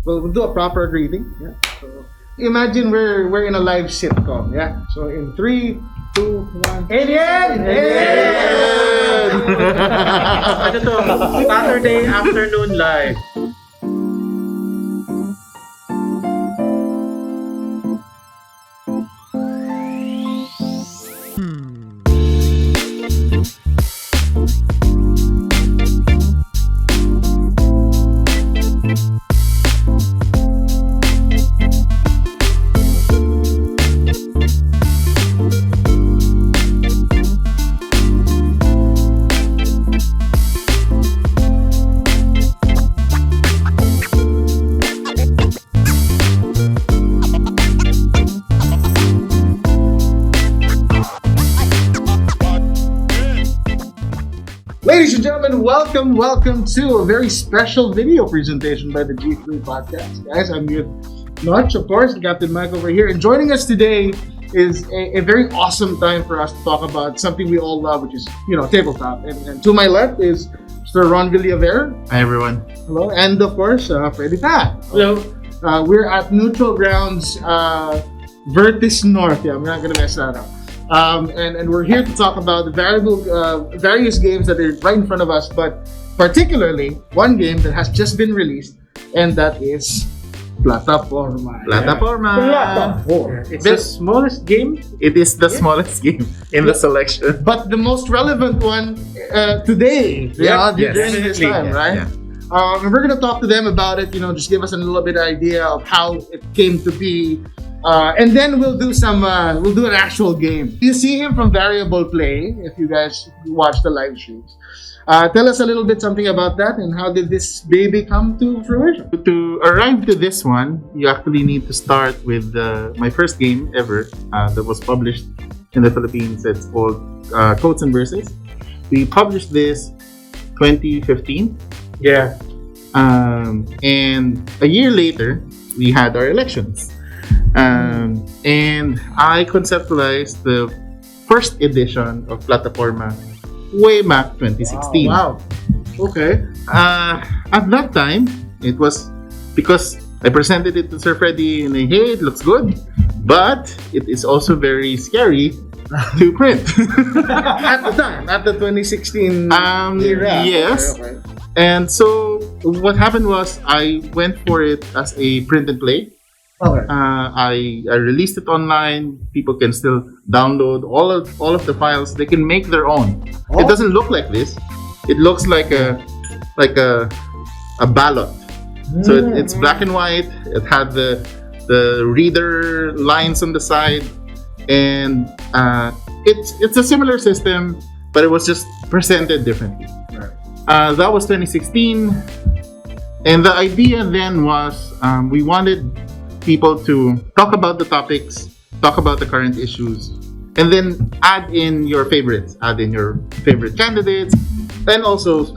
we'll do a proper greeting. Yeah. So imagine we're in a live sitcom. Yeah. So in 3, 2, 1. Alien! Ano to? Saturday afternoon live. Ladies and gentlemen, welcome to a very special video presentation by the G3 Podcast. Guys, I'm with Notch, of course, Captain Mike over here. And joining us today is a very awesome time for us to talk about something we all love, which is, tabletop. And to my left is Mr. Ron Villaver. Hi everyone. Hello. And of course, Freddie. Hello. We're at Neutral Grounds Vertis North. Yeah, I'm not going to mess that up. And we're here to talk about the various games that are right in front of us, but particularly one game that has just been released, and that is Plataporma. It's the smallest game. It is the smallest game in the selection. But the most relevant one today, during this time, right? Yeah. And we're going to talk to them about it, just give us a little bit of idea of how it came to be. And then we'll do an actual game. You see him from Variable Play, if you guys watch the live streams. Tell us a little bit something about that, and how did this baby come to fruition? To arrive to this one, you actually need to start with my first game ever that was published in the Philippines. It's called Codes and Verses. We published this 2015. Yeah. And a year later, we had our elections. And I conceptualized the first edition of Plataporma way back 2016. Wow. Okay. At that time, it was because I presented it to Sir Freddie and hey, it looks good, but it is also very scary to print. At the 2016 era. Yes. Okay. And so what happened was I went for it as a print and play. Okay. I released it online. People can still download all of the files. They can make their own. Oh. It doesn't look like this. It looks like a ballot. So it's black and white. It had the reader lines on the side, and it's a similar system, but it was just presented differently. Right. That was 2016, and the idea then was we wanted people to talk about the topics, talk about the current issues, and then add in your favorites, add in your favorite candidates, and also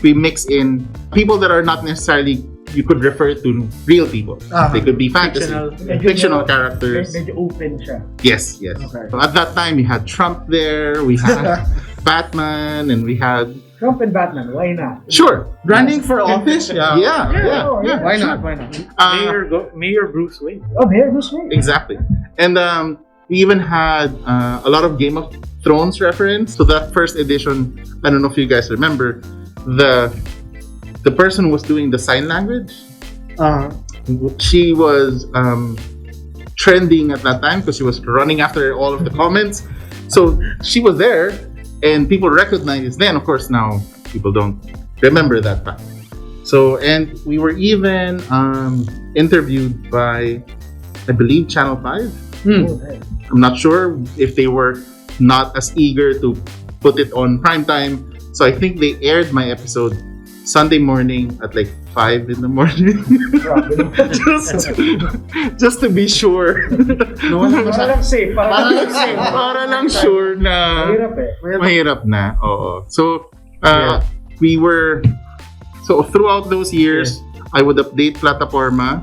we mix in people that are not necessarily you could refer to real people. They could be fantasy, fictional characters. Medyo open siya. Yes. Okay. So at that time, we had Trump there, we had Batman, and we had Trump and Batman, why not? sure. Running for office? Yeah. Why not? Mayor Bruce Wayne. Oh, there was way. Exactly. And we even had a lot of Game of Thrones reference. So that first edition, I don't know if you guys remember, the person who was doing the sign language, she was trending at that time because she was running after all of the comments. So she was there and people recognized it. Then, of course, now people don't remember that fact. So, and we were even interviewed by, I believe, Channel 5. I'm not sure if they were not as eager to put it on prime time. So I think they aired my episode Sunday morning at like 5 in the morning. just to be sure. Para lang safe. Para lang sure na mahirap na. Oo. So, we were... So, throughout those years, I would update Plataporma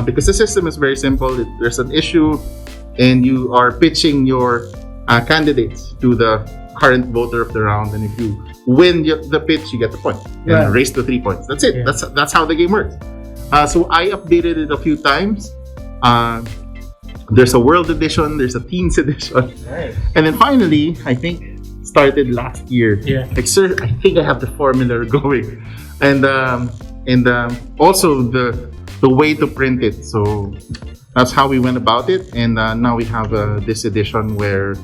because the system is very simple. There's an issue and you are pitching your candidates to the current voter of the round, and if you win the pitch, you get the point. And race to 3 points. That's it. That's how the game works. So I updated it a few times. There's a World Edition, there's a Teens Edition, Nice. and then finally, I think started last year. Yeah. Like, sir, I think I have the formula going, and also the way to print it. So that's how we went about it, and now we have this edition where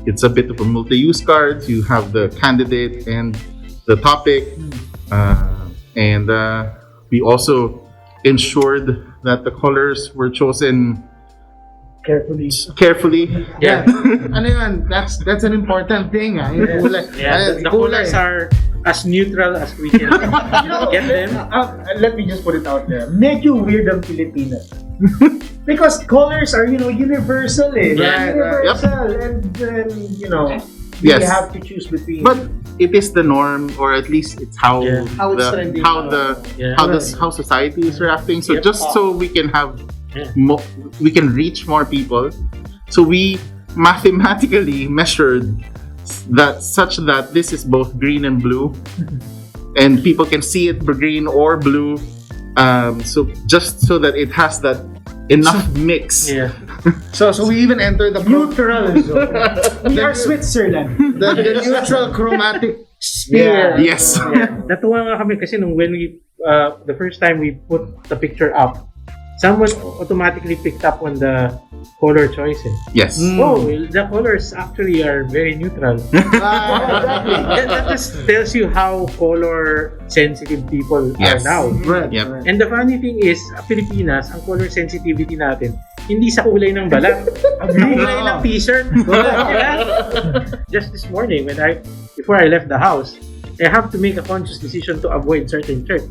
it's a bit of a multi-use card. You have the candidate and the topic, and we also ensured that the colors were chosen carefully. Yeah. Ano yun? That's an important thing. Yung kulay. Yeah, the colors are as neutral as we can get them. Let me just put it out there. Medyo weird ang Pilipinas. Because colors are, universal eh. Yeah. Universal. And then, you Yes. have to choose between. But it is the norm, or at least it's how Yeah. How it's trending. Yeah. how society is reacting. So Yep. just so we can have Yeah. we can reach more people. So we mathematically measured that such that this is both green and blue, and people can see it green or blue. So just so that it has that enough mix. Yeah. So we even entered the neutral zone. We are Switzerland. the neutral chromatic sphere. Yes. Natuwa nga kami kasi when we the first time we put the picture up, someone automatically picked up on the color choices. Yes. Oh, the colors actually are very neutral. That just tells you how color sensitive people Yes. are now. Right. Yep. And the funny thing is, Pilipinas, ang color sensitivity natin, hindi sa kulay ng balat, ang kulay ng t-shirt. Just this morning, before I left the house, I have to make a conscious decision to avoid certain shirts.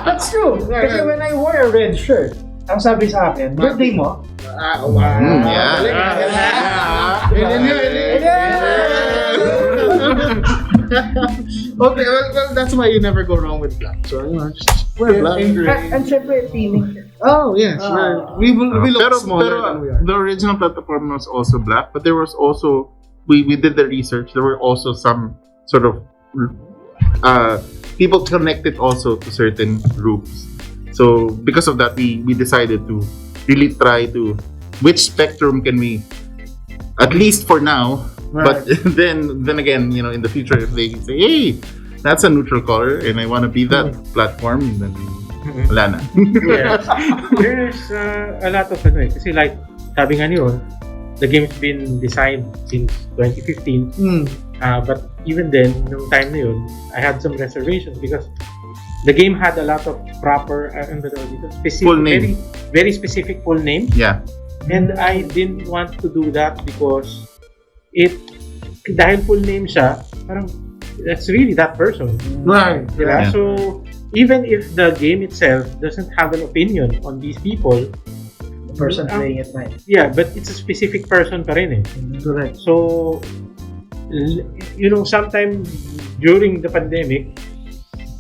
That's true. Kasi when I wore a red shirt, ang sabi sa akin, birthday mo? Yeah. Okay, well, that's why you never go wrong with black. So, just wear black. And syempre, feeling. Oh, yes. We look smaller than we are. The original Plataporma was also black, but there was also we did the research. There were also some sort of people connected also to certain groups. So because of that, we decided to really try to which spectrum can we, at least for now. But then again, in the future, if they say, hey, that's a neutral color and I want to be that platform, then wala na. Yes. There's a lot of kasi like sabi nga niyo, the game's been designed since 2015. But even then, nung time na yun, I had some reservations because the game had a lot of proper specific, Full name. very, very specific full name. Yeah. And I didn't want to do that because dahil full name siya, parang that's really that person. Right. Yeah. Diba? So even if the game itself doesn't have an opinion on these people, The person playing it night. yeah, but it's a specific person pa rin eh. Correct. So, sometime during the pandemic,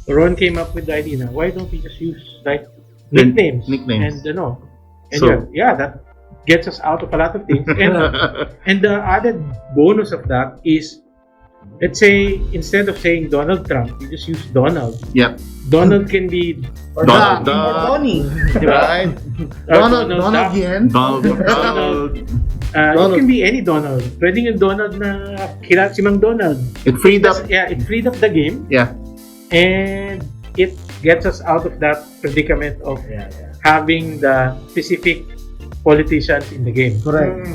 Ron came up with the idea na why don't we just use like nicknames? Nicknames. And So- that gets us out of a lot of things. And the added bonus of that is, let's say instead of saying Donald Trump, you just use Donald. Yep. Donald can be Or Donald Duck. Or Duck. Donnie. Right. Donald Duck. Yen. Donald. It can be any Donald. Pwedeng yung Donald na kilala si Mang Donald. It freed up. It freed up the game. Yeah. And it gets us out of that predicament of having the specific politicians in the game. Correct.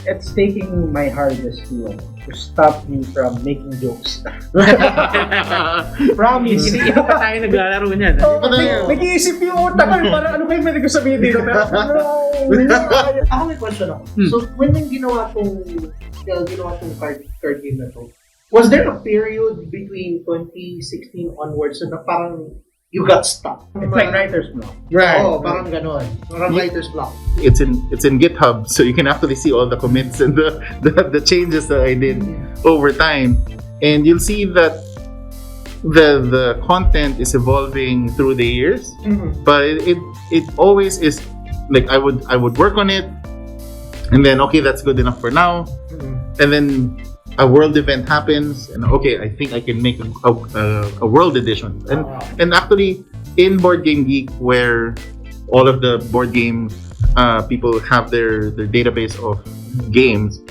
It's taking my hardest to stop me from making jokes. Promise. Hindi pa tayo naglalaro niyan. Nag-iisip yung utak ko, parang ano kayo pwede ko sabihin dito? Pero ako may question ako. So, when yung ginawa tong card game na to, was there a period between 2016 onwards na parang you got stuck? It's like writer's block. Right. Oo, parang ganon. Parang writer's block. It's in GitHub, so you can actually see all the commits and the changes that I did over time, and you'll see that the content is evolving through the years. But it always is like I would work on it, and then okay, that's good enough for now, and then a world event happens, and okay, I think I can make a world edition. And actually, in Board Game Geek, where all of the board game people have their database of games,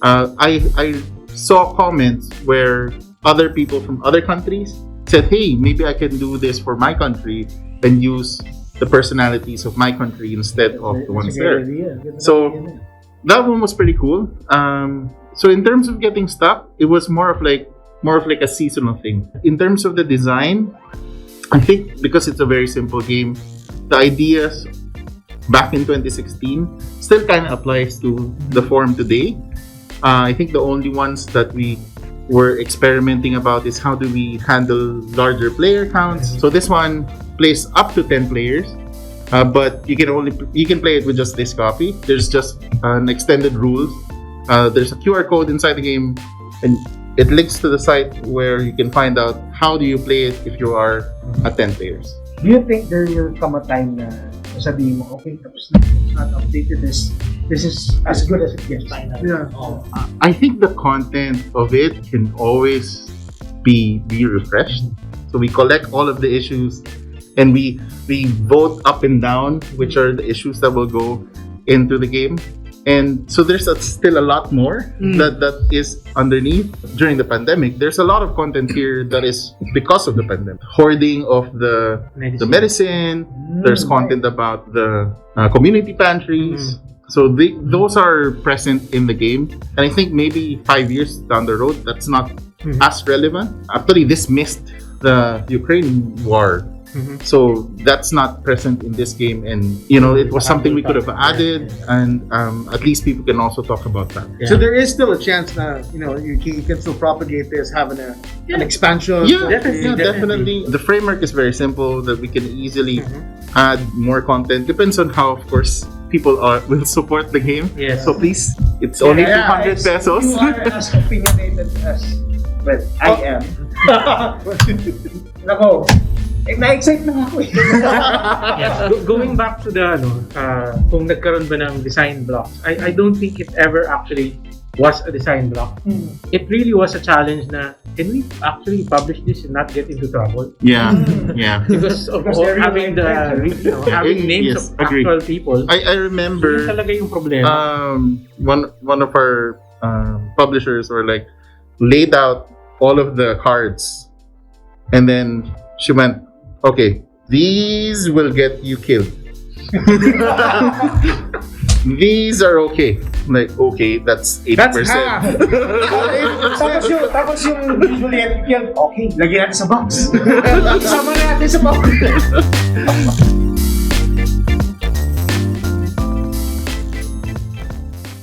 I saw comments where other people from other countries said, hey, maybe I can do this for my country and use the personalities of my country instead of the ones there. So that one was pretty cool. So in terms of getting stuck, it was more of like a seasonal thing. In terms of the design, I think because it's a very simple game, the ideas back in 2016 still kind of applies to the form today. I think the only ones that we were experimenting about is how do we handle larger player counts. So this one plays up to 10 players, but you can play it with just this copy. There's just an extended rules. There's a QR code inside the game, and it links to the site where you can find out how do you play it if you are at 10 players. Do you think there will come a time na sabihin mo, okay, tapos na, it's not updated, this is as good as it gets? Yeah. I think the content of it can always be refreshed. So we collect all of the issues and we vote up and down which are the issues that will go into the game. And so there's still a lot more that is underneath. During the pandemic, there's a lot of content here that is because of the pandemic. Hoarding of the medicine. There's content about the community pantries. So those are present in the game. And I think maybe 5 years down the road, that's not as relevant. Actually, this missed the Ukraine war. So that's not present in this game, and it was something we could have added, and at least people can also talk about that. Yeah. So there is still a chance that you can still propagate this, having an expansion. Yeah, definitely. The framework is very simple that we can easily add more content. Depends on how, of course, people will support the game. Yes. So please, it's only 200 pesos. You are as opinionated as I am. Nako. Na-excite na ako eh. Going back to the kung nagkaroon ba ng design blocks, I don't think it ever actually was a design block. It really was a challenge na can we actually publish this and not get into trouble? Yeah. Because of having having names of actual people. I remember yun talaga yung problema. One of our publishers laid out all of the cards, and then she went, okay, these will get you killed. These are okay. Like, okay, that's 80%. That's half. Tapos yung usually okay, lagyan natin sa box. Sama natin sa box.